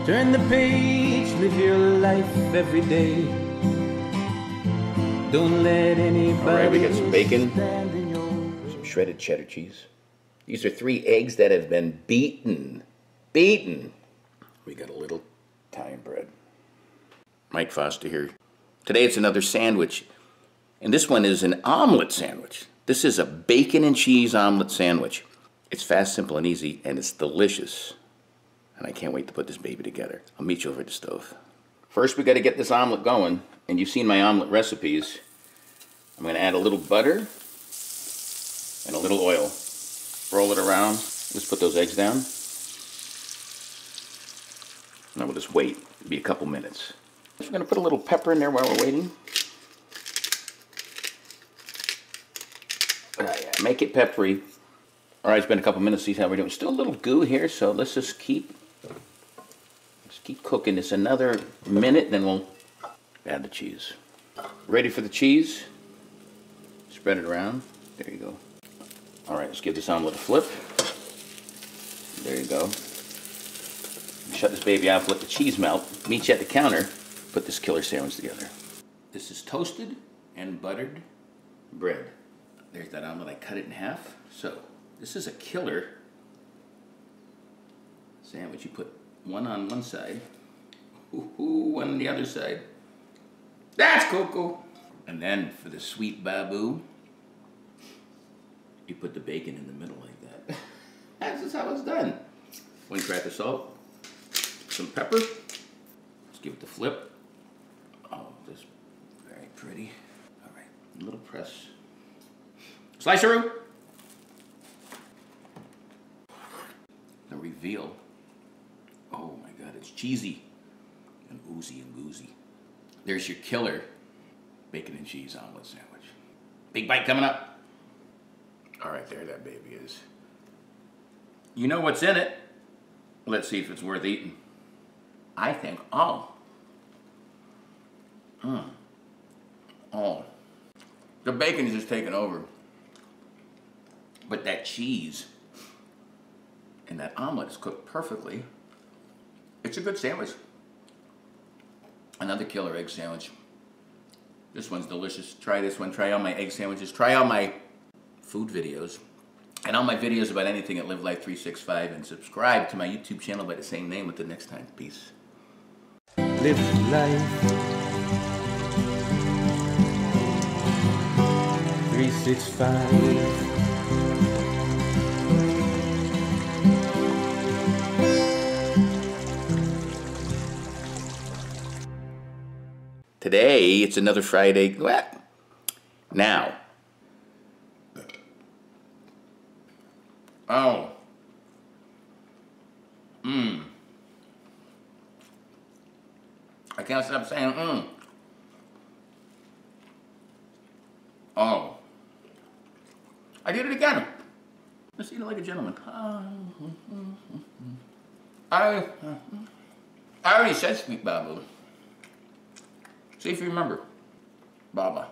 Turn the page, live your life every day. Don't let anybody. All right, we got some bacon, stand in your way. some shredded cheddar cheese. These are 3 eggs that have been beaten. Beaten. We got a little Italian bread. Mike Foster here. Today it's another sandwich. And this one is an omelet sandwich. This is a bacon and cheese omelet sandwich. It's fast, simple, and easy, and it's delicious. And I can't wait to put this baby together. I'll meet you over at the stove. First, we got to get this omelet going. And you've seen my omelet recipes. I'm going to add a little butter and a little oil. Roll it around. Let's put those eggs down. Now we'll just wait. It'll be a couple minutes. We're going to put a little pepper in there while we're waiting. Yeah, make it peppery. All right, it's been a couple minutes. See how we're doing. Still a little goo here, so let's just keep cooking this another minute, then we'll add the cheese. Ready for the cheese? Spread it around. There you go. All right, let's give this omelet a flip. There you go. Shut this baby off, let the cheese melt. Meet you at the counter. Put this killer sandwich together. This is toasted and buttered bread. There's that omelet. I cut it in half. So this is a killer sandwich. You put one on one side, one on the other side. That's cocoa. And then for the sweet babu, you put the bacon in the middle like that. That's just how it's done. 1 crack of salt, some pepper. Let's give it the flip. Oh, this is very pretty. All right, a little press. Sliceroo. The reveal. Oh my God, it's cheesy and oozy and goozy. There's your killer bacon and cheese omelet sandwich. Big bite coming up. All right, there that baby is. You know what's in it. Let's see if it's worth eating. I think, oh. The bacon is just taking over. But that cheese and that omelet is cooked perfectly. It's a good sandwich. Another killer egg sandwich. This one's delicious. Try this one. Try all my egg sandwiches. Try all my food videos. And all my videos about anything at Live Life 365. And subscribe to my YouTube channel by the same name. Until next time. Peace. Live life 365. Today, it's another Friday. What? Now. Oh. I can't stop saying Oh. I did it again. Let's eat it like a gentleman. I already said sweet babu. See if you remember. Baba.